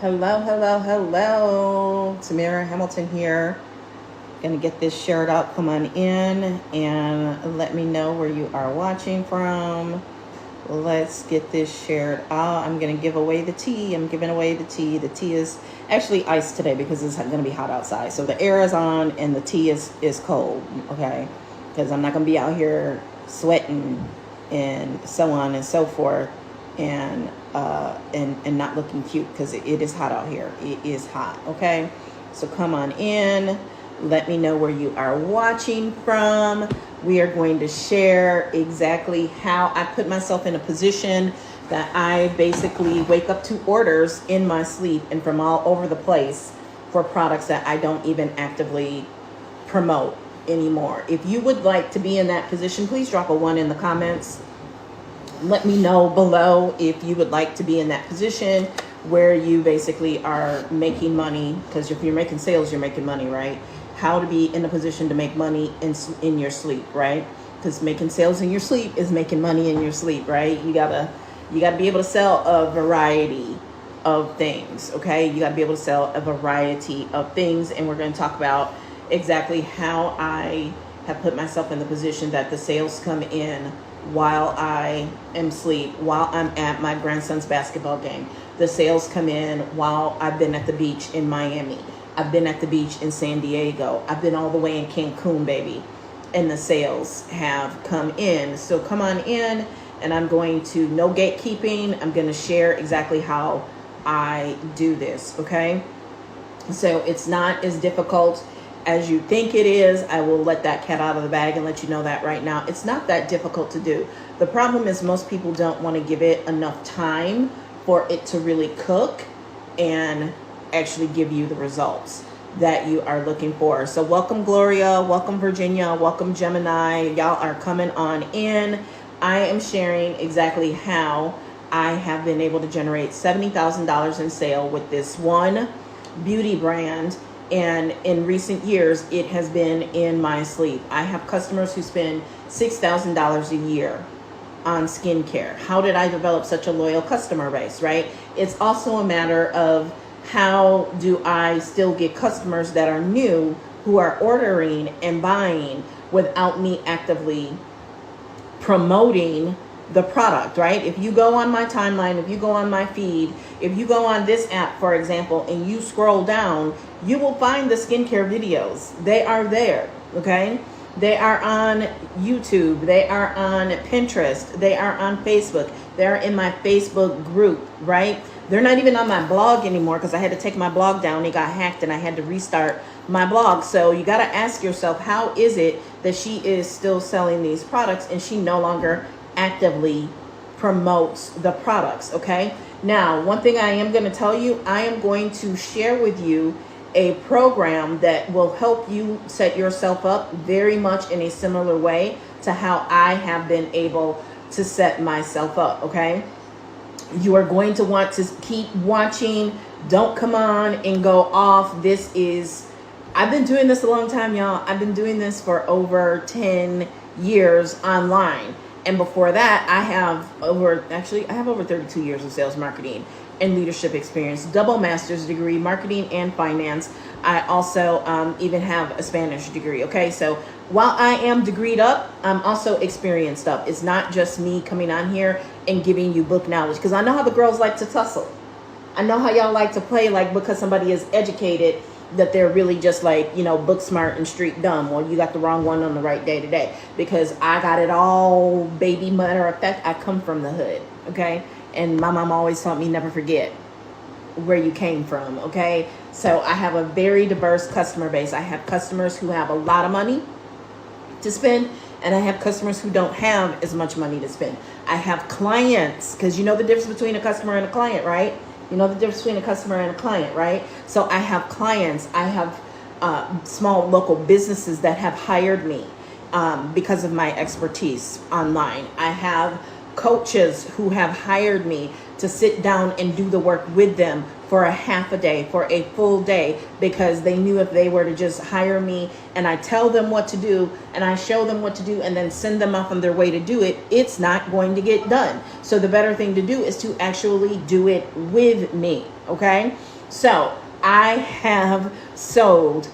Hello, hello, hello. Tamara Hamilton here. Gonna get this shared out. Come on in and let me know where you are watching from. Let's get this shared out. I'm gonna give away the tea. I'm giving away the tea. The tea is actually iced today because it's gonna be hot outside. So the air is on and the tea is cold. Okay, because I'm not gonna be out here sweating and so on and so forth and not looking cute because it is hot out here. It is hot. Okay, so come on in. Let me know where you are watching from. We are going to share exactly how I put myself in a position that I basically wake up to orders in my sleep and from all over the place for products that I don't even actively promote anymore. If you would like to be in that position, please drop a 1 in the comments. Let me know below if you would like to be in that position where you basically are making money, because if you're making sales, you're making money, right? How to be in a position to make money in your sleep, right? Because making sales in your sleep is making money in your sleep, right? You gotta be able to sell a variety of things, okay? You gotta be able to sell a variety of things, and we're going to talk about exactly how I have put myself in the position that the sales come in while I am asleep, while I'm at my grandson's basketball game. The sales come in while I've been at the beach in Miami. I've been at the beach in San Diego. I've been all the way in Cancun, baby. And the sales have come in. So come on in, and I'm going to, no gatekeeping. I'm going to share exactly how I do this, okay? So it's not as difficult as you think it is. I will let that cat out of the bag and let you know that right now. It's not that difficult to do. The problem is most people don't want to give it enough time for it to really cook and actually give you the results that you are looking for. So welcome Gloria, welcome Virginia, welcome Gemini. Y'all are coming on in. I am sharing exactly how I have been able to generate $70,000 in sale with this one beauty brand. And in recent years, it has been in my sleep. I have customers who spend $6,000 a year on skincare. How did I develop such a loyal customer base, right? It's also a matter of how do I still get customers that are new who are ordering and buying without me actively promoting the product, right? If you go on my timeline, if you go on my feed, if you go on this app, for example, and you scroll down, you will find the skincare videos. They are there, okay? They are on YouTube. They are on Pinterest. They are on Facebook. They're in my Facebook group, right? They're not even on my blog anymore because I had to take my blog down. It got hacked and I had to restart my blog. So you got to ask yourself, how is it that she is still selling these products and she no longer actively promotes the products, okay? Now, one thing I am going to tell you, I am going to share with you a program that will help you set yourself up very much in a similar way to how I have been able to set myself up, okay? You are going to want to keep watching. Don't come on and go off. I've been doing this a long time, y'all. I've been doing this for over 10 years online. And before that, I have over 32 years of sales, marketing, and leadership experience, double master's degree, marketing and finance. I also even have a Spanish degree, okay? So while I am degreed up, I'm also experienced up. It's not just me coming on here and giving you book knowledge, because I know how the girls like to tussle. I know how y'all like to play like because somebody is educated that they're really just like, book smart and street dumb. Well, you got the wrong one on the right day today, because I got it all, baby. Matter of fact, I come from the hood, okay? And my mom always taught me never forget where you came from, okay? So I have a very diverse customer base. I have customers who have a lot of money to spend, and I have customers who don't have as much money to spend. I have clients, because you know the difference between a customer and a client, right? You know the difference between a customer and a client, right? So I have clients. I have small local businesses that have hired me because of my expertise online. I have coaches who have hired me to sit down and do the work with them for a half a day, for a full day, because they knew if they were to just hire me and I tell them what to do and I show them what to do and then send them off on their way to do it, it's not going to get done. So the better thing to do is to actually do it with me, okay? So I have sold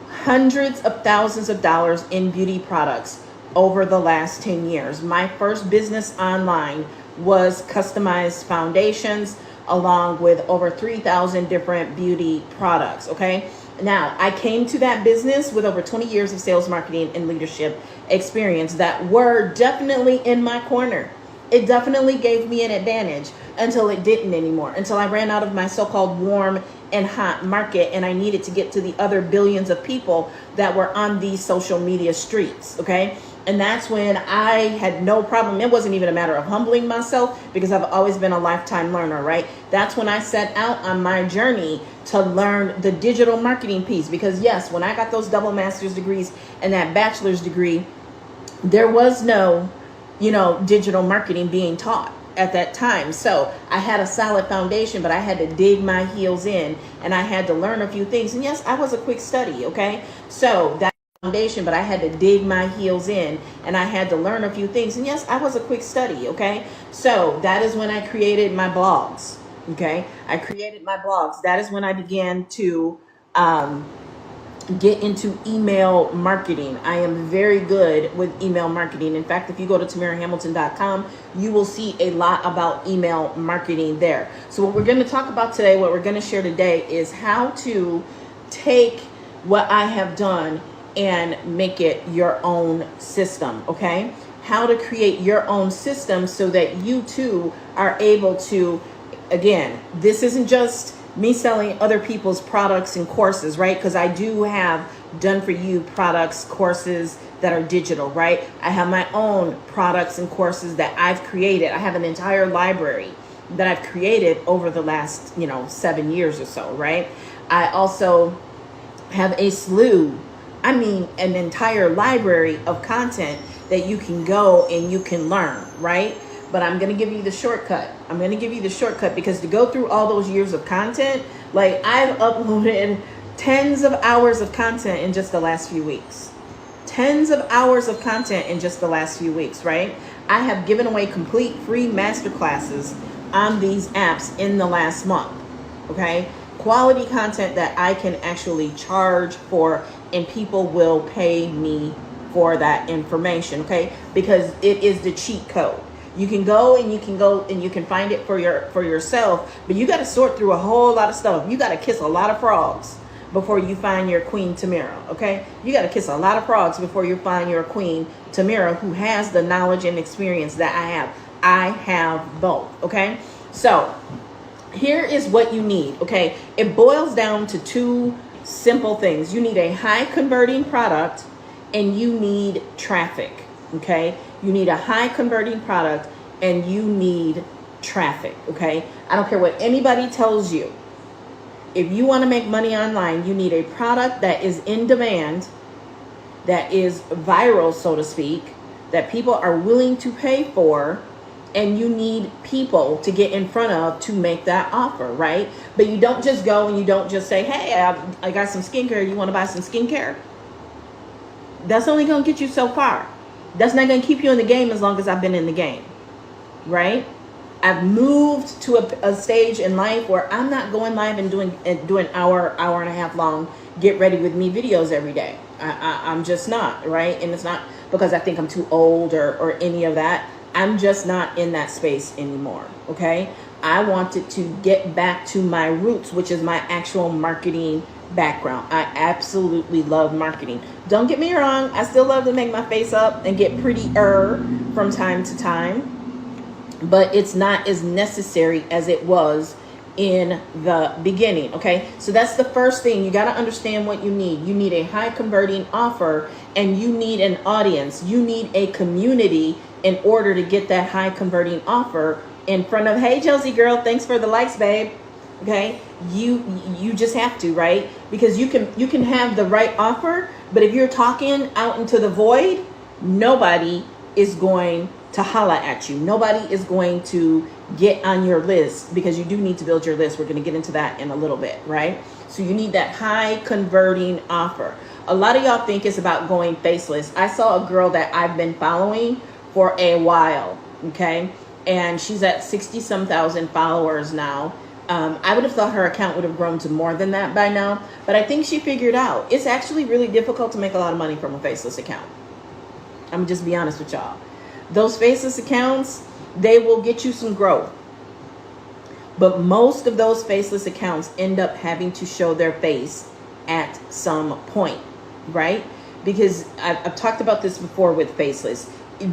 hundreds of thousands of dollars in beauty products over the last 10 years. My first business online was customized foundations along with over 3,000 different beauty products. Okay. Now, I came to that business with over 20 years of sales, marketing, and leadership experience that were definitely in my corner. It definitely gave me an advantage until it didn't anymore, until I ran out of my so-called warm and hot market and I needed to get to the other billions of people that were on these social media streets, okay? And that's when I had no problem. It wasn't even a matter of humbling myself because I've always been a lifetime learner, right? That's when I set out on my journey to learn the digital marketing piece. Because yes, when I got those double master's degrees and that bachelor's degree, there was no, digital marketing being taught at that time. So I had a solid foundation, but I had to dig my heels in and I had to learn a few things. And yes, I was a quick study, okay? So that foundation, but I had to dig my heels in and I had to learn a few things. And yes, I was a quick study, okay? So that is when I created my blogs, okay? I created my blogs. That is when I began to get into email marketing. I am very good with email marketing. In fact, if you go to TamaraHamilton.com, you will see a lot about email marketing there. So what we're going to talk about today, what we're going to share today is how to take what I have done and make it your own system, okay? How to create your own system so that you too are able to, again, this isn't just me selling other people's products and courses, right? Because I do have done for you products, courses that are digital, right? I have my own products and courses that I've created. I have an entire library that I've created over the last, 7 years or so, right? I also have a slew, an entire library of content that you can go and you can learn, right? But I'm going to give you the shortcut. I'm going to give you the shortcut because to go through all those years of content, like I've uploaded tens of hours of content in just the last few weeks. Tens of hours of content in just the last few weeks, right? I have given away complete free masterclasses on these apps in the last month, okay? Quality content that I can actually charge for and people will pay me for that information, okay? Because it is the cheat code. You can go and you can find it for yourself, but you got to sort through a whole lot of stuff. You got to kiss a lot of frogs before you find your Queen Tamara, okay? You got to kiss a lot of frogs before you find your Queen Tamara who has the knowledge and experience that I have. I have both, okay? So here is what you need, okay? It boils down to two simple things. You need a high converting product and you need traffic, okay? You need a high converting product and you need traffic, okay? I don't care what anybody tells you. If you want to make money online, you need a product that is in demand, that is viral, so to speak, that people are willing to pay for, and you need people to get in front of to make that offer, right? But you don't just go and you don't just say, hey, I got some skincare. You want to buy some skincare? That's only going to get you so far. That's not going to keep you in the game as long as I've been in the game, right? I've moved to a stage in life where I'm not going live and doing hour and a half long get ready with me videos every day. I'm just not, right? And it's not because I think I'm too old or any of that. I'm just not in that space anymore, okay? I wanted to get back to my roots, which is my actual marketing background. I absolutely love marketing. Don't get me wrong, I still love to make my face up and get prettier from time to time, but it's not as necessary as it was in the beginning, okay? So that's the first thing. You got to understand what you need. You need a high converting offer and you need an audience. You need a community in order to get that high converting offer in front of, hey, Josie girl, thanks for the likes, babe. Okay, you just have to, right? Because you can have the right offer, but if you're talking out into the void, nobody is going to holla at you. Nobody is going to get on your list because you do need to build your list. We're going to get into that in a little bit, right? So you need that high converting offer. A lot of y'all think it's about going faceless. I saw a girl that I've been following for a while, okay? And she's at 60 some thousand followers now. I would have thought her account would have grown to more than that by now, but I think she figured out it's actually really difficult to make a lot of money from a faceless account. I'm gonna just be honest with y'all. Those faceless accounts, they will get you some growth. But most of those faceless accounts end up having to show their face at some point, right? Because I've talked about this before with faceless.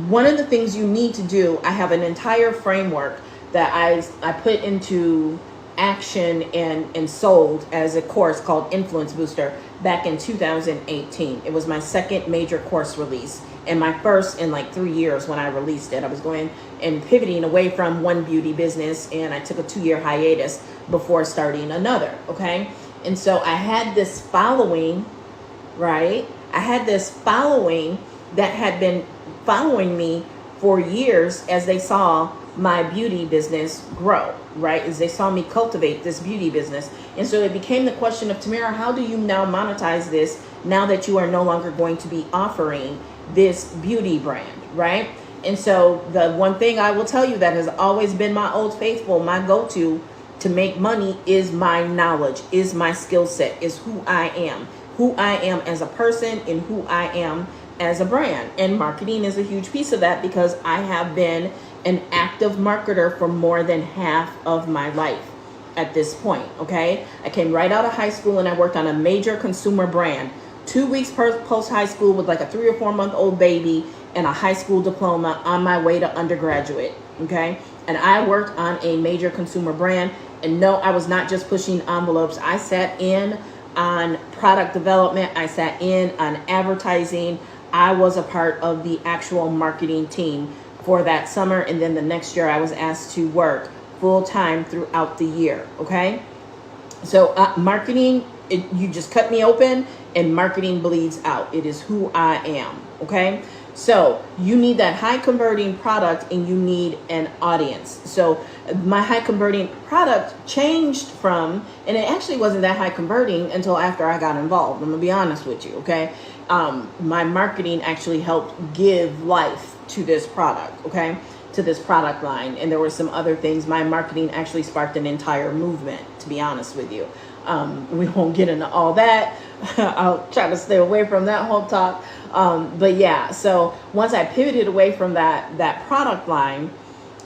One of the things you need to do, I have an entire framework that I put into action and sold as a course called Influence Booster back in 2018. It was my second major course release and my first in like 3 years when I released it. I was going and pivoting away from one beauty business, and I took a 2-year hiatus before starting another, okay? And so I had this following, right? I had this following that had been following me for years as they saw my beauty business grow, right? As they saw me cultivate this beauty business. And so it became the question of, Tamara, how do you now monetize this now that you are no longer going to be offering this beauty brand, right? And so the one thing I will tell you that has always been my old faithful, my go-to to make money is my knowledge, is my skill set, is who I am as a person and who I am as a brand. And marketing is a huge piece of that because I have been an active marketer for more than half of my life at this point, okay? I came right out of high school and I worked on a major consumer brand. 2 weeks post high school with like a 3 or 4 month old baby and a high school diploma on my way to undergraduate, okay? And I worked on a major consumer brand. And no, I was not just pushing envelopes. I sat in on product development. I sat in on advertising. I was a part of the actual marketing team for that summer. And then the next year I was asked to work full time throughout the year. Okay. So marketing, you just cut me open and marketing bleeds out. It is who I am. Okay. So you need that high converting product and you need an audience. So my high converting product changed from, and it actually wasn't that high converting until after I got involved. I'm gonna be honest with you. Okay. My marketing actually helped give life to this product. Okay. To this product line. And there were some other things. My marketing actually sparked an entire movement, to be honest with you. We won't get into all that. I'll try to stay away from that whole talk. But yeah, so once I pivoted away from that product line,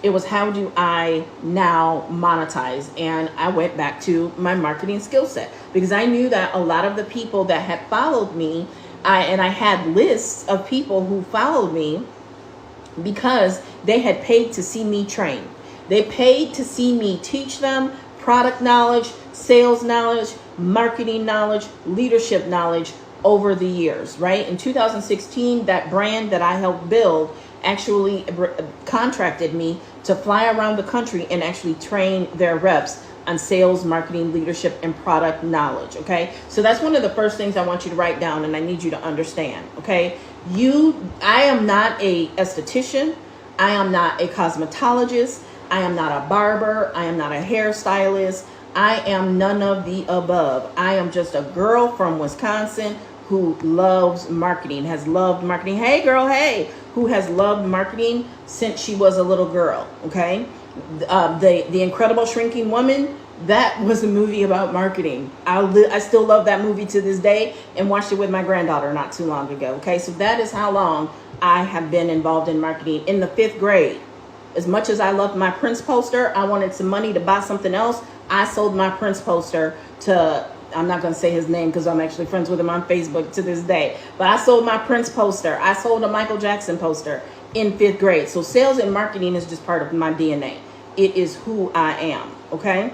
it was how do I now monetize? And I went back to my marketing skill set because I knew that a lot of the people that had followed me, I had lists of people who followed me because they had paid to see me train. They paid to see me teach them product knowledge, sales knowledge, marketing knowledge, leadership knowledge over the years, right? In 2016, that brand that I helped build actually contracted me to fly around the country and actually train their reps on sales, marketing, leadership, and product knowledge, okay? So that's one of the first things I want you to write down and I need you to understand, okay? I am not a esthetician. I am not a cosmetologist. I am not a barber. I am not a hairstylist. I am none of the above. I am just a girl from Wisconsin who loves marketing, has loved marketing. Hey girl, hey, who has loved marketing since she was a little girl, okay? The Incredible Shrinking Woman, that was a movie about marketing. I still love that movie to this day and watched it with my granddaughter not too long ago, okay? So that is how long I have been involved in marketing. In the 5th grade, as much as I loved my Prince poster, I wanted some money to buy something else. I sold my Prince poster to, I'm not going to say his name because I'm actually friends with him on Facebook to this day, but I sold my Prince poster. I sold a Michael Jackson poster in 5th grade. So sales and marketing is just part of my DNA. It is who I am, okay?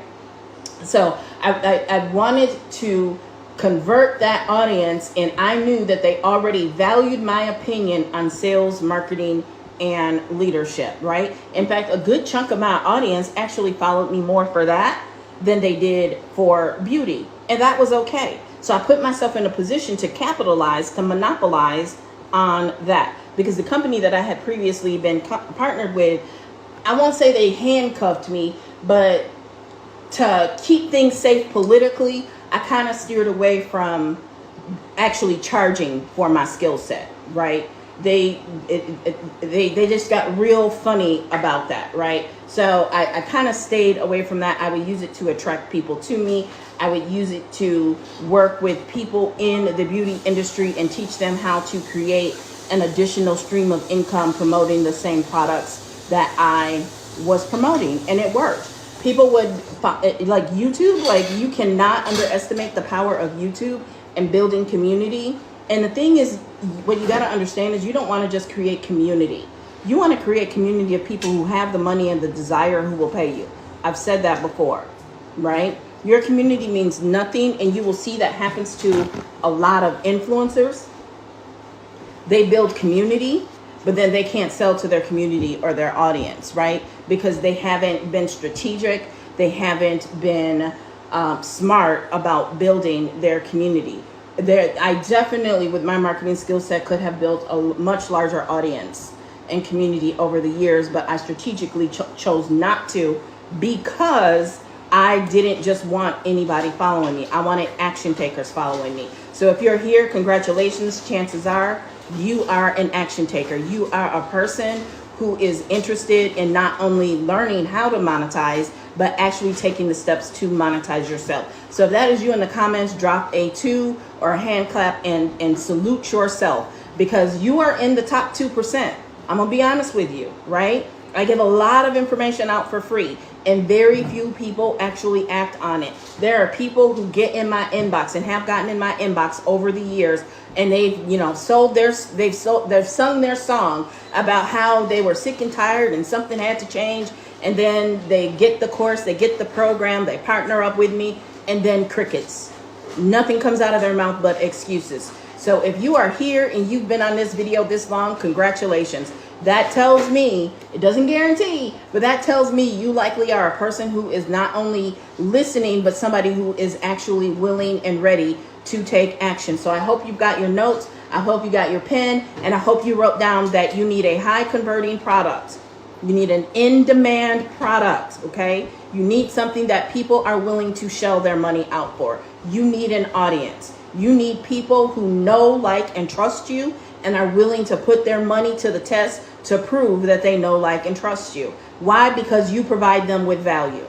So I wanted to convert that audience, and I knew that they already valued my opinion on sales, marketing, and leadership, right? In fact, a good chunk of my audience actually followed me more for that than they did for beauty. And that was okay. So I put myself in a position to capitalize, to monopolize on that. Because the company that I had previously been partnered with, I won't say they handcuffed me, but to keep things safe politically, I kind of steered away from actually charging for my skill set, right? they just got real funny about that, right? So I kind of stayed away from that. I would use it to attract people to me. I would use it to work with people in the beauty industry and teach them how to create an additional stream of income promoting the same products that I was promoting, and it worked. People would, like YouTube, like you cannot underestimate the power of YouTube and building community. And the thing is, what you got to understand is you don't want to just create community. You want to create community of people who have the money and the desire who will pay you. I've said that before, right? Your community means nothing, and you will see that happens to a lot of influencers. They build community, but then they can't sell to their community or their audience, right? Because they haven't been strategic. They haven't been smart about building their community. I definitely, with my marketing skill set, could have built a much larger audience and community over the years, but I strategically chose not to, because I didn't just want anybody following me. I wanted action takers following me. So if you're here, congratulations. Chances are you are an action taker. You are a person who is interested in not only learning how to monetize, but actually taking the steps to monetize yourself. So if that is you in the comments, drop a 2 or a hand clap and salute yourself, because you are in the top 2%. I'm gonna be honest with you, right? I give a lot of information out for free, and very few people actually act on it. There are people who get in my inbox and have gotten in my inbox over the years, and they've, they've sung their song about how they were sick and tired and something had to change, and then they get the course, they get the program, they partner up with me, and then crickets. Nothing comes out of their mouth but excuses. So if you are here and you've been on this video this long, congratulations. That tells me, it doesn't guarantee, but that tells me you likely are a person who is not only listening, but somebody who is actually willing and ready to take action. So I hope you've got your notes. I hope you got your pen, and I hope you wrote down that you need a high converting product. You need an in-demand product, okay? You need something that people are willing to shell their money out for. You need an audience. You need people who know, like, and trust you, and are willing to put their money to the test to prove that they know, like, and trust you. Why? Because you provide them with value,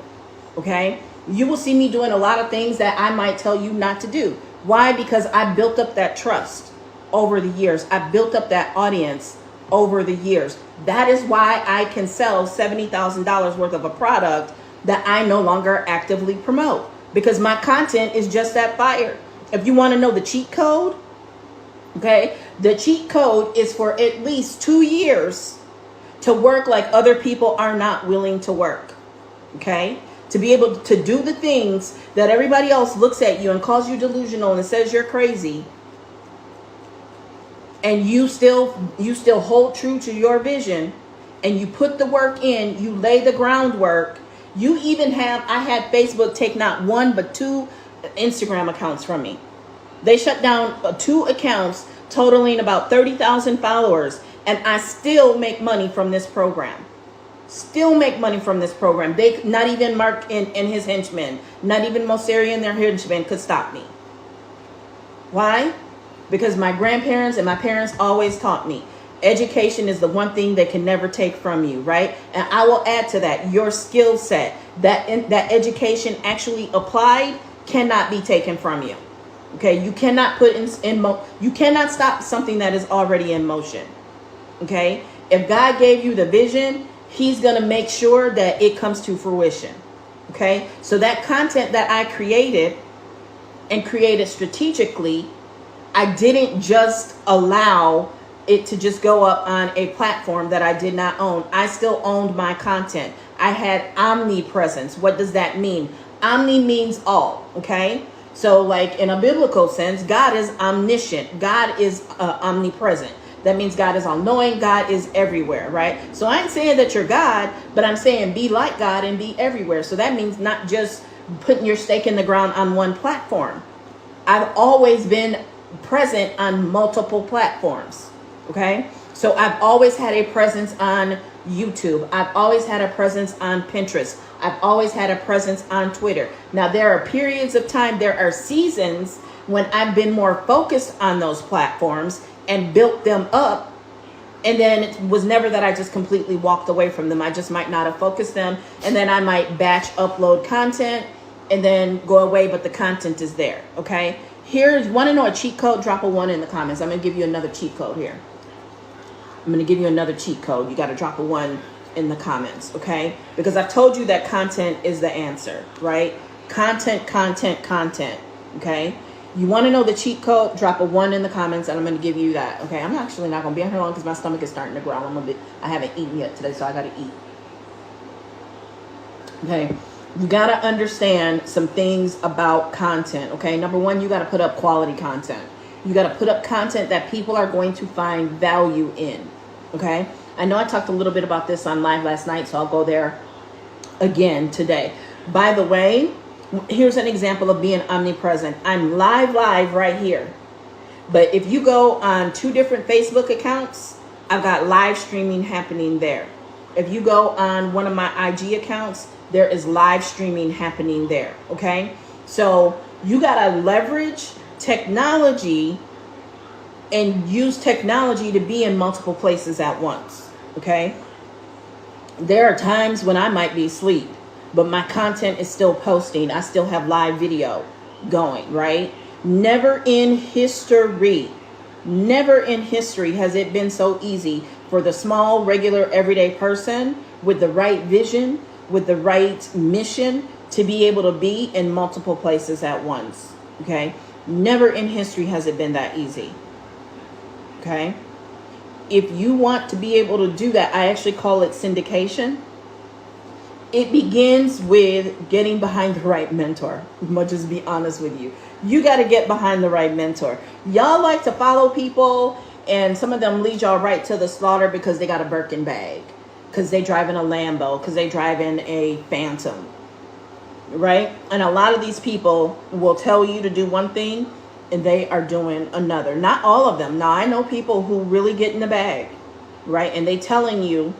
okay? You will see me doing a lot of things that I might tell you not to do. Why? Because I built up that trust over the years. I built up that audience over the years. That is why I can sell $70,000 worth of a product that I no longer actively promote, because my content is just that fire. If you want to know the cheat code, okay, the cheat code is for at least 2 years to work like other people are not willing to work, okay? To be able to do the things that everybody else looks at you and calls you delusional and says you're crazy, and you still hold true to your vision, and you put the work in, you lay the groundwork. You even I had Facebook take not 1 but 2 Instagram accounts from me. They shut down 2 accounts totaling about 30,000 followers, and I still make money from this program. Still make money from this program. They, not even Mark and his henchmen, not even Mosseri and their henchmen could stop me. Why? Because my grandparents and my parents always taught me, education is the one thing they can never take from you, right? And I will add to that, your skill set, that education actually applied, cannot be taken from you. Okay, you cannot put you cannot stop something that is already in motion. Okay, if God gave you the vision, He's gonna make sure that it comes to fruition. Okay, so that content that I created and created strategically, I didn't just allow it to just go up on a platform that I did not own. I still owned my content. I had omnipresence. What does that mean? Omni means all, okay? So like in a biblical sense, God is omniscient. God is omnipresent. That means God is all-knowing. God is everywhere, right? So I ain't saying that you're God, but I'm saying be like God and be everywhere. So that means not just putting your stake in the ground on one platform. I've always been present on multiple platforms, okay? So I've always had a presence on YouTube. I've always had a presence on Pinterest. I've always had a presence on Twitter. Now, there are periods of time, there are seasons when I've been more focused on those platforms and built them up And then it was never that I just completely walked away from them. I just might not have focused them. And then I might batch upload content and then go away, but the content is there, okay? Here's, want to know a cheat code? Drop a 1 in the comments. I'm going to give you another cheat code here. I'm going to give you another cheat code. You got to drop a 1 in the comments, okay? Because I've told you that content is the answer, right? Content, content, content, okay? You want to know the cheat code? Drop a 1 in the comments, and I'm going to give you that. Okay, I'm actually not going to be on here long because my stomach is starting to growl. I haven't eaten yet today, so I got to eat. Okay, you got to understand some things about content. Okay, number 1, you got to put up quality content. You got to put up content that people are going to find value in. Okay, I know I talked a little bit about this on live last night, so I'll go there again today. By the way, here's an example of being omnipresent. I'm live right here. But if you go on 2 different Facebook accounts, I've got live streaming happening there. If you go on one of my IG accounts, there is live streaming happening there. Okay? So you got to leverage technology and use technology to be in multiple places at once. Okay? There are times when I might be asleep, but my content is still posting. I still have live video going, right? Never in history has it been so easy for the small, regular, everyday person with the right vision, with the right mission to be able to be in multiple places at once, okay? Never in history has it been that easy, okay? If you want to be able to do that, I actually call it syndication. It begins with getting behind the right mentor. I'm gonna just be honest with you. You got to get behind the right mentor. Y'all like to follow people, and some of them lead y'all right to the slaughter because they got a Birkin bag, because they drive in a Lambo, because they drive in a Phantom, right? And a lot of these people will tell you to do one thing, and they are doing another. Not all of them. Now, I know people who really get in the bag, right? And they telling you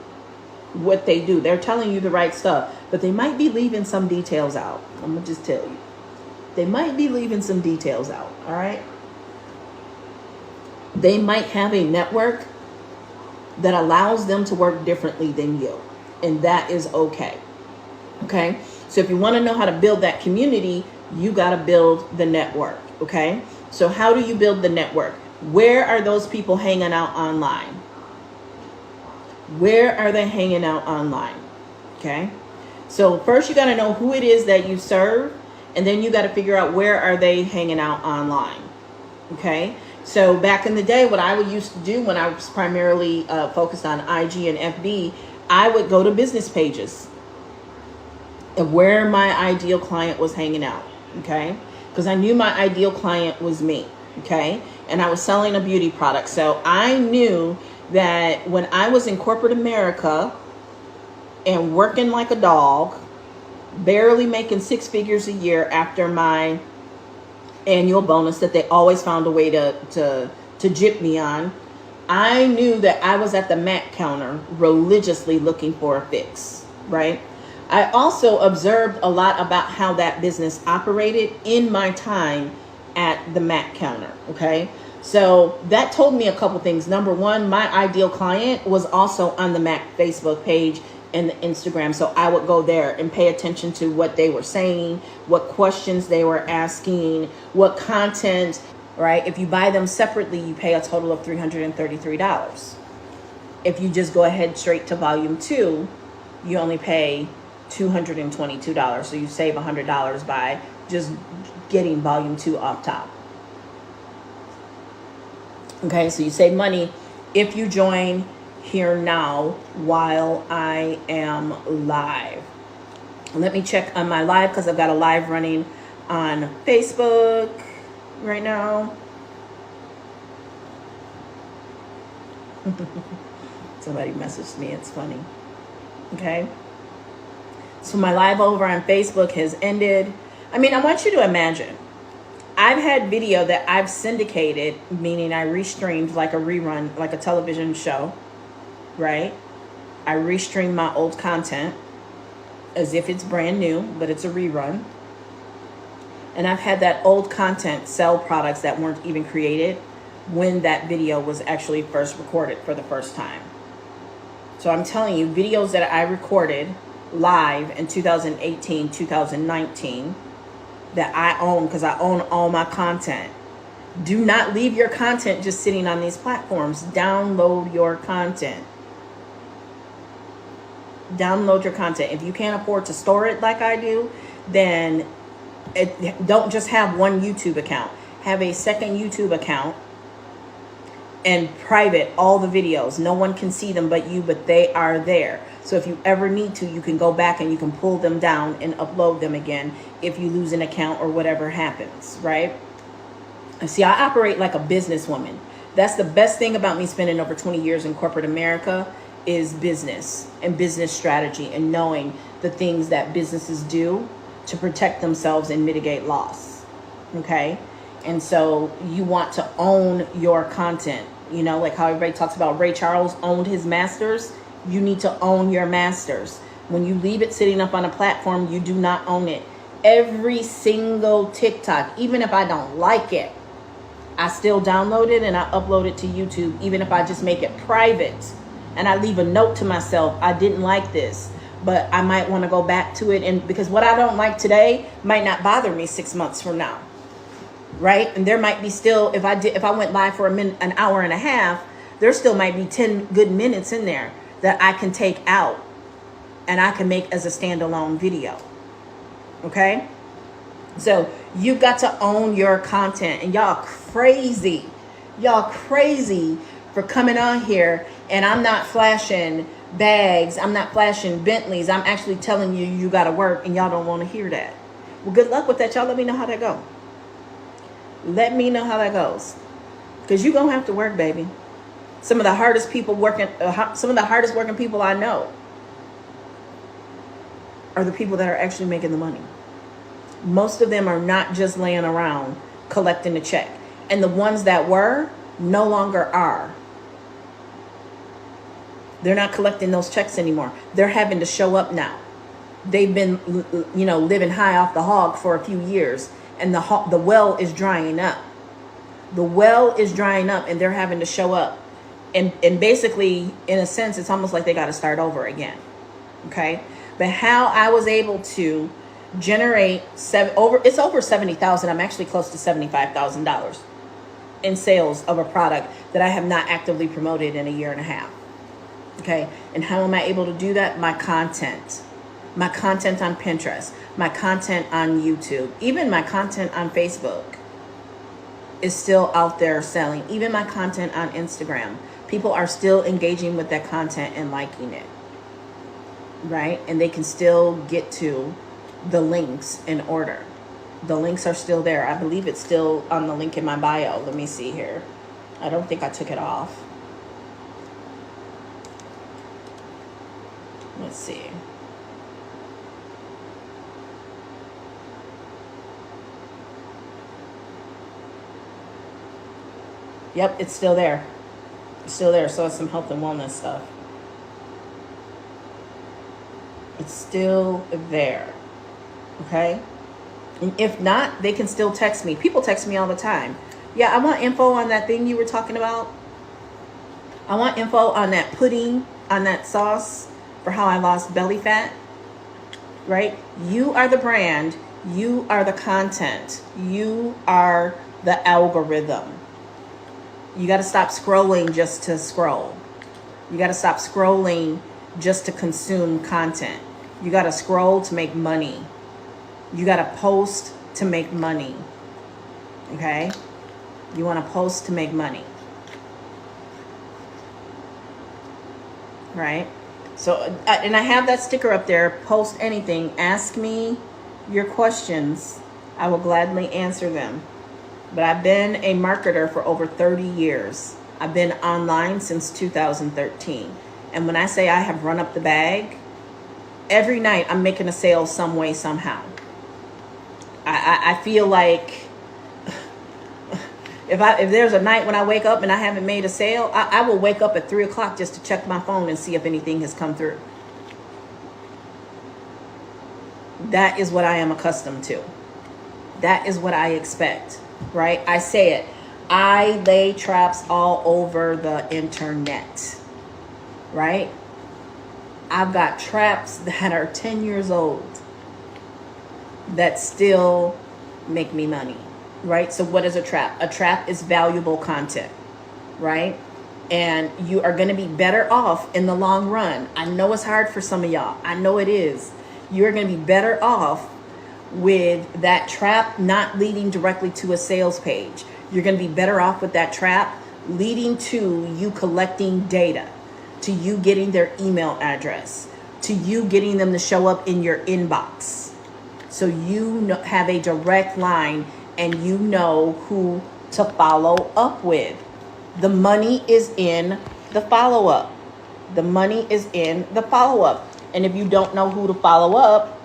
what they do. They're telling you the right stuff, but they might be leaving some details out. I'm gonna just tell you. They might be leaving some details out, all right? They might have a network that allows them to work differently than you, and that is okay. Okay? So if you want to know how to build that community, you got to build the network, okay? So how do you build the network? Where are those people hanging out online? Where are they hanging out online? Okay. So first you got to know who it is that you serve, and then you got to figure out where are they hanging out online. Okay. So back in the day, what I would used to do when I was primarily focused on IG and FB, I would go to business pages of where my ideal client was hanging out. Okay. Because I knew my ideal client was me. Okay. And I was selling a beauty product. So I knew that when I was in corporate America and working like a dog, barely making 6 figures a year after my annual bonus that they always found a way to gyp me on, I knew that I was at the Mac counter religiously looking for a fix, right? I also observed a lot about how that business operated in my time at the Mac counter, okay? So that told me a couple things. Number 1, my ideal client was also on the Mac Facebook page and the Instagram. So I would go there and pay attention to what they were saying, what questions they were asking, what content, right? If you buy them separately, you pay a total of $333. If you just go ahead straight to volume 2, you only pay $222. So you save $100 by just getting volume 2 off top. Okay, so you save money if you join here now while I am live. Let me check on my live because I've got a live running on Facebook right now. Somebody messaged me. It's funny. Okay. So my live over on Facebook has ended. I mean, I want you to imagine. I've had video that I've syndicated, meaning I restreamed like a rerun, like a television show, right? I restream my old content as if it's brand new, but it's a rerun. And I've had that old content sell products that weren't even created when that video was actually first recorded for the first time. So I'm telling you, videos that I recorded live in 2018, 2019, that I own, because I own all my content. Do not leave your content just sitting on these platforms. Download your content. Download your content. If you can't afford to store it like I do, then don't just have one YouTube account. Have a second YouTube account and private all the videos. No one can see them but you, but they are there. So if you ever need to, you can go back and you can pull them down and upload them again if you lose an account or whatever happens, right? And see, I operate like a businesswoman. That's the best thing about me spending over 20 years in corporate America, is business and business strategy and knowing the things that businesses do to protect themselves and mitigate loss. Okay? And so you want to own your content. You know, like how everybody talks about Ray Charles owned his masters. You need to own your masters. When you leave it sitting up on a platform, you do not own it. Every single TikTok, even if I don't like it, I still download it and I upload it to YouTube, even if I just make it private. And I leave a note to myself, I didn't like this, but I might want to go back to it. And because what I don't like today might not bother me 6 months from now. Right? And there might be still, if I went live for an hour and a half, there still might be 10 good minutes in there that I can take out and I can make as a standalone video. Okay? So you got to own your content. And y'all crazy for coming on here, and I'm not flashing bags, I'm not flashing Bentleys, I'm actually telling you you got to work, and y'all don't want to hear that. Well, good luck with that. Y'all let me know how that go. Let me know how that goes, because you're gonna have to work, baby. Some of the hardest people working, some of the hardest working people I know are the people that are actually making the money. Most of them are not just laying around collecting a check, and the ones that were no longer are. They're not collecting those checks anymore. They're having to show up now. They've been, living high off the hog for a few years, and the well is drying up. The well is drying up, and they're having to show up. And basically, in a sense, it's almost like they got to start over again. Okay? But how I was able to generate it's over $70,000. I'm actually close to $75,000 in sales of a product that I have not actively promoted in a year and a half. Okay. And how am I able to do that? My content on Pinterest, my content on YouTube, even my content on Facebook is still out there selling. Even my content on Instagram, people are still engaging with that content and liking it. Right. And they can still get to the links in order. The links are still there. I believe it's still on the link in my bio. Let me see here. I don't think I took it off. Let's see. Yep, it's still there. It's still there. So it's some health and wellness stuff. It's still there. Okay? And if not, they can still text me. People text me all the time. Yeah, I want info on that thing you were talking about. I want info on that pudding, on that sauce for how I lost belly fat. Right? You are the brand. You are the content. You are the algorithm. You got to stop scrolling just to scroll. You got to stop scrolling just to consume content. You got to scroll to make money. You got to post to make money. Okay? You want to post to make money. Right? So, and I have that sticker up there. Post anything. Ask me your questions. I will gladly answer them. But I've been a marketer for over 30 years. I've been online since 2013. And when I say I have run up the bag, every night I'm making a sale some way, somehow. I feel like if there's a night when I wake up and I haven't made a sale, I will wake up at 3 o'clock just to check my phone and see if anything has come through. That is what I am accustomed to. That is what I expect, right? I say it. I lay traps all over the internet, right? I've got traps that are 10 years old that still make me money, right? So what is a trap? A trap is valuable content, right? And you are going to be better off in the long run. I know it's hard for some of y'all. I know it is. You're going to be better off with that trap not leading directly to a sales page. You're going to be better off with that trap leading to you collecting data, to you getting their email address, to you getting them to show up in your inbox. So you have a direct line and you know who to follow up with. The money is in the follow-up. The money is in the follow-up. And if you don't know who to follow up,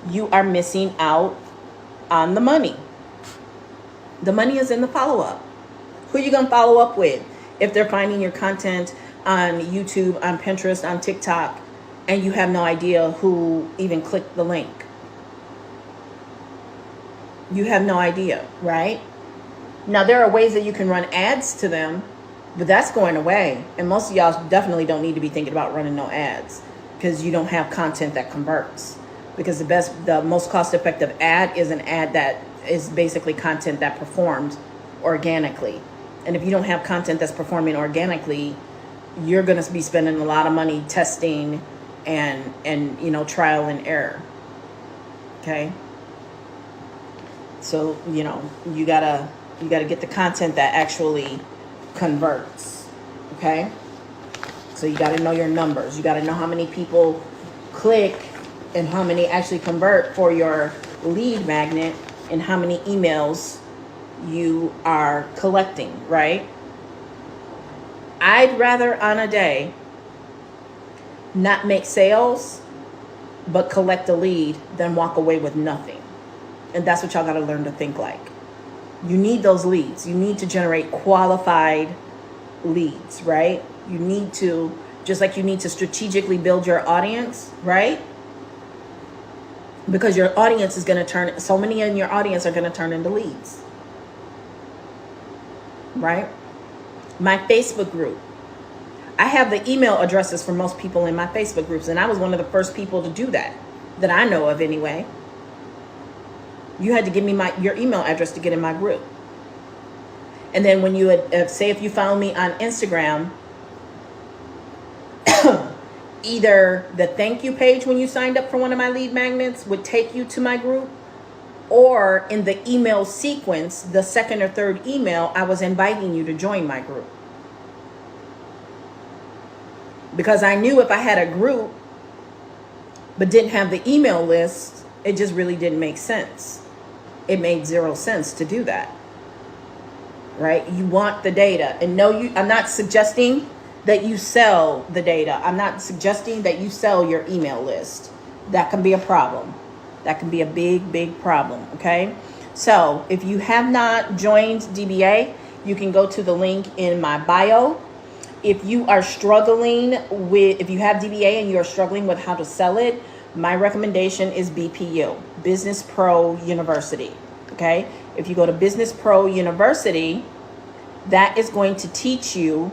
you are missing out on the money. The money is in the follow-up. Who are you going to follow up with? If they're finding your content on YouTube, on Pinterest, on TikTok, and you have no idea who even clicked the link. You have no idea, right? Now, there are ways that you can run ads to them, but that's going away. And most of y'all definitely don't need to be thinking about running no ads because you don't have content that converts. Because the most cost-effective ad is an ad that is basically content that performed organically. And if you don't have content that's performing organically, you're going to be spending a lot of money testing and trial and error. Okay? So, you gotta get the content that actually converts. Okay? So you gotta know your numbers. You gotta know how many people click and how many actually convert for your lead magnet and how many emails you are collecting, right? I'd rather on a day not make sales but collect a lead than walk away with nothing. And that's what y'all got to learn to think like. You need those leads. You need to generate qualified leads, right? You need to, just like you need to strategically build your audience, right? Because your audience is going to turn, so many in your audience are going to turn into leads, right? My Facebook group. I have the email addresses for most people in my Facebook groups, and I was one of the first people to do that I know of anyway. You had to give me your email address to get in my group. And then when you say if you found me on Instagram, either the thank you page when you signed up for one of my lead magnets would take you to my group, or in the email sequence, the second or third email, I was inviting you to join my group. Because I knew if I had a group but didn't have the email list, it just really didn't make sense. It made zero sense to do that, right? You want the data. And no, I'm not suggesting that you sell the data. I'm not suggesting that you sell your email list. That can be a problem. That can be a big, big problem, okay? So if you have not joined DBA, you can go to the link in my bio. If you are struggling if you have DBA and you're struggling with how to sell it, my recommendation is BPU, Business Pro University, okay? If you go to Business Pro University, that is going to teach you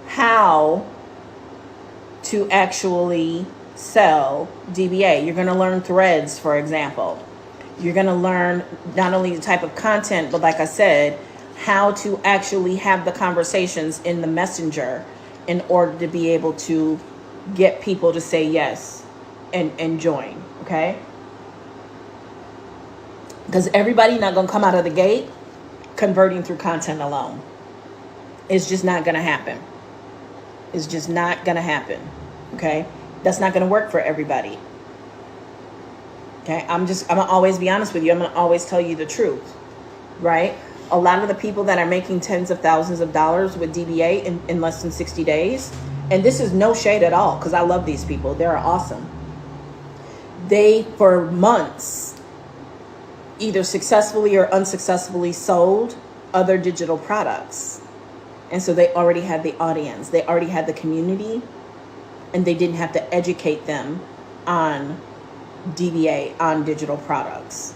how to actually sell DBA. You're going to learn threads, for example. You're going to learn not only the type of content, but like I said, how to actually have the conversations in the messenger in order to be able to get people to say yes and join, okay? Because everybody not going to come out of the gate converting through content alone. It's just not going to happen. It's just not going to happen, okay? That's not going to work for everybody. Okay, I'm going to always be honest with you. I'm going to always tell you the truth, right? A lot of the people that are making tens of thousands of dollars with DBA in less than 60 days, and this is no shade at all because I love these people. They're awesome. They, for months, either successfully or unsuccessfully sold other digital products. And so they already had the audience. They already had the community, and they didn't have to educate them on DBA, on digital products.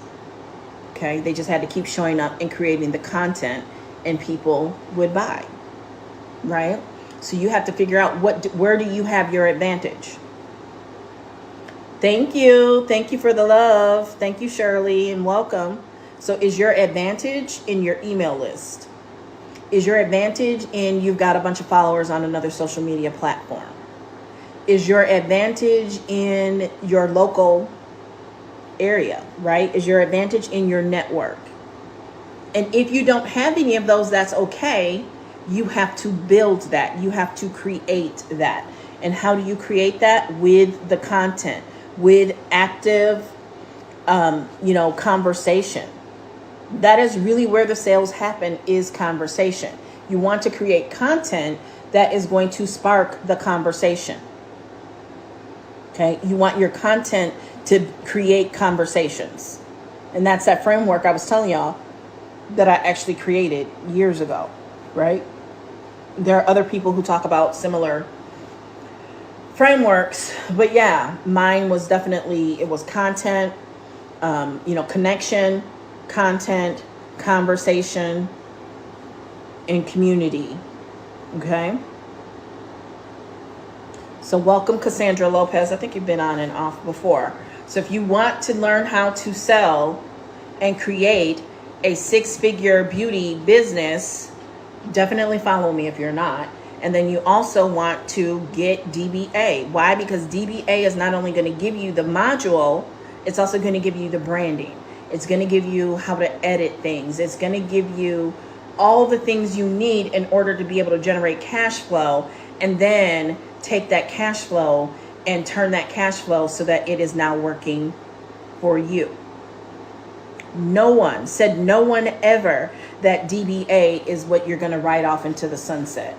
Okay, they just had to keep showing up and creating the content and people would buy, right? So you have to figure out where do you have your advantage. Thank you for the love. Thank you, Shirley, and welcome. So is your advantage in your email list? Is your advantage in you've got a bunch of followers on another social media platform? Is your advantage in your local area, right? Is your advantage in your network? And if you don't have any of those, that's okay. You have to build that. You have to create that. And how do you create that? With the content, with active, conversation. That is really where the sales happen, is conversation. You want to create content that is going to spark the conversation. Okay. You want your content to create conversations. And that's that framework I was telling y'all that I actually created years ago, right? There are other people who talk about similar frameworks, but yeah, mine was definitely, it was content, connection, content, conversation, and community. Okay. So welcome, Cassandra Lopez. I think you've been on and off before. So if you want to learn how to sell and create a 6-figure beauty business, definitely follow me if you're not. And then you also want to get DBA. Why? Because DBA is not only going to give you the module, it's also going to give you the branding. It's going to give you how to edit things. It's going to give you all the things you need in order to be able to generate cash flow, and then take that cash flow and turn that cash flow so that it is now working for you. No one ever that DBA is what you're going to write off into the sunset.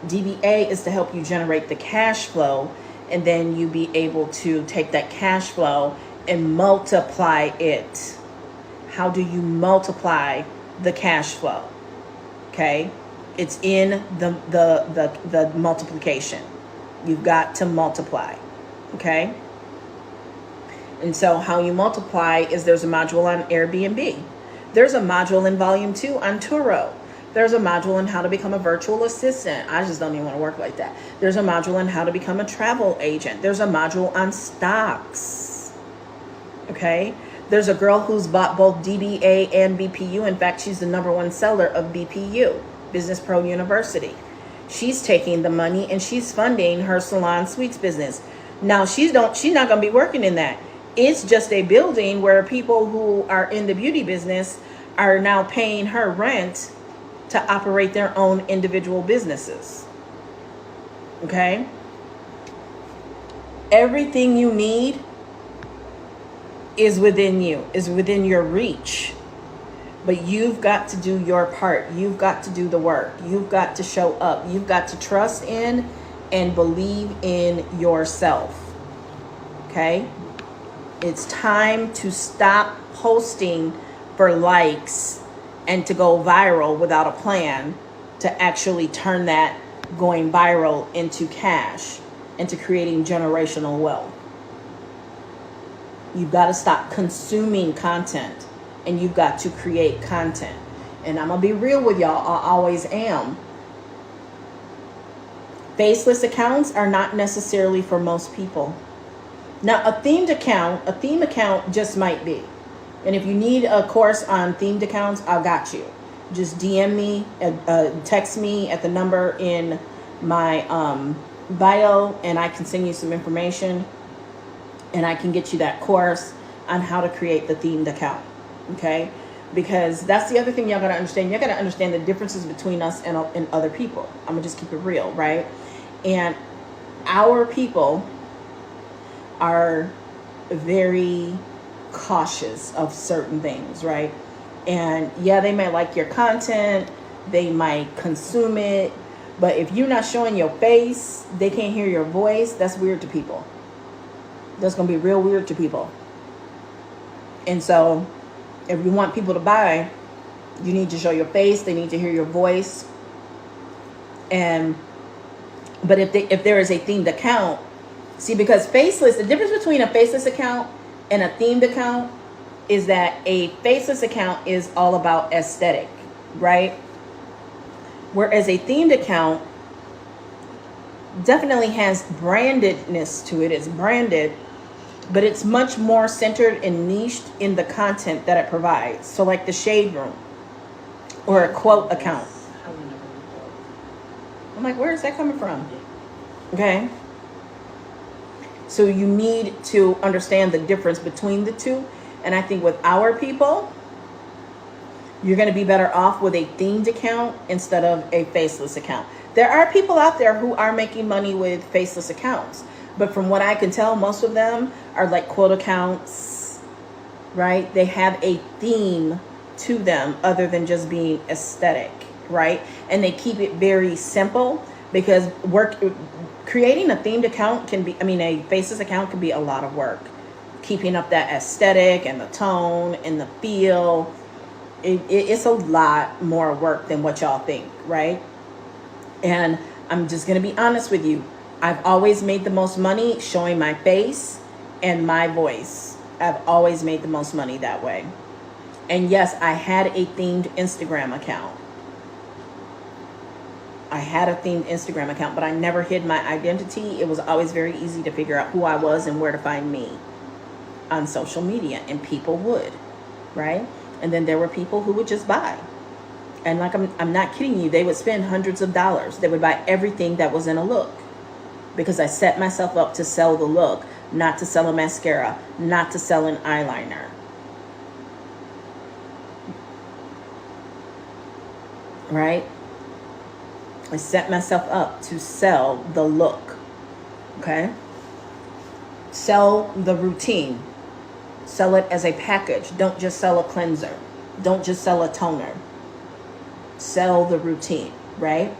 DBA is to help you generate the cash flow, and then you be able to take that cash flow and multiply it. How do you multiply the cash flow? Okay, it's in the multiplication. You've got to multiply. Okay. And so how you multiply is there's a module on Airbnb. There's a module in volume 2 on Turo. There's a module on how to become a virtual assistant. I just don't even want to work like that. There's a module on how to become a travel agent. There's a module on stocks. Okay. There's a girl who's bought both DBA and BPU. In fact, she's the #1 seller of BPU, Business Pro University. She's taking the money and she's funding her salon suites business. Now she's not going to be working in that. It's just a building where people who are in the beauty business are now paying her rent to operate their own individual businesses. Okay? Everything you need is within you, is within your reach. But you've got to do your part. You've got to do the work. You've got to show up. You've got to trust in and believe in yourself. Okay? It's time to stop posting for likes and to go viral without a plan to actually turn that going viral into cash, into creating generational wealth. You've got to stop consuming content and you've got to create content. And I'm going to be real with y'all. I always am. Faceless accounts are not necessarily for most people. Now, a theme account just might be. And if you need a course on themed accounts, I got you. Just DM me, text me at the number in my bio, and I can send you some information, and I can get you that course on how to create the themed account. Okay? Because that's the other thing y'all got to understand. You got to understand the differences between us and other people. I'm going to just keep it real, right? And our people are very cautious of certain things, right? And yeah, they may like your content, they might consume it, but if you're not showing your face, they can't hear your voice, that's weird to people. That's going to be real weird to people. And so if you want people to buy, you need to show your face, they need to hear your voice. But if there is a themed account, see, because faceless, the difference between a faceless account and a themed account is that a faceless account is all about aesthetic. right? Whereas a themed account definitely has brandedness to it. It's branded, but it's much more centered and niched in the content that it provides. So like the Shade Room or a quote account. I'm like, where is that coming from? Okay. So you need to understand the difference between the two. And I think with our people, you're going to be better off with a themed account instead of a faceless account. There are people out there who are making money with faceless accounts. But from what I can tell, most of them are like quote accounts, right? They have a theme to them other than just being aesthetic, right? And they keep it very simple because creating a themed account can be, a faceless account can be a lot of work. Keeping up that aesthetic and the tone and the feel, it's a lot more work than what y'all think, right? And I'm just going to be honest with you. I've always made the most money showing my face and my voice. I've always made the most money that way. And yes, I had a themed Instagram account. But I never hid my identity. It was always very easy to figure out who I was and where to find me on social media. And people would, right? And then there were people who would just buy. And like, I'm not kidding you, they would spend hundreds of dollars. They would buy everything that was in a look. Because I set myself up to sell the look, not to sell a mascara, not to sell an eyeliner. Right? I set myself up to sell the look. Okay? Sell the routine. Sell it as a package. Don't just sell a cleanser. Don't just sell a toner. Sell the routine, right?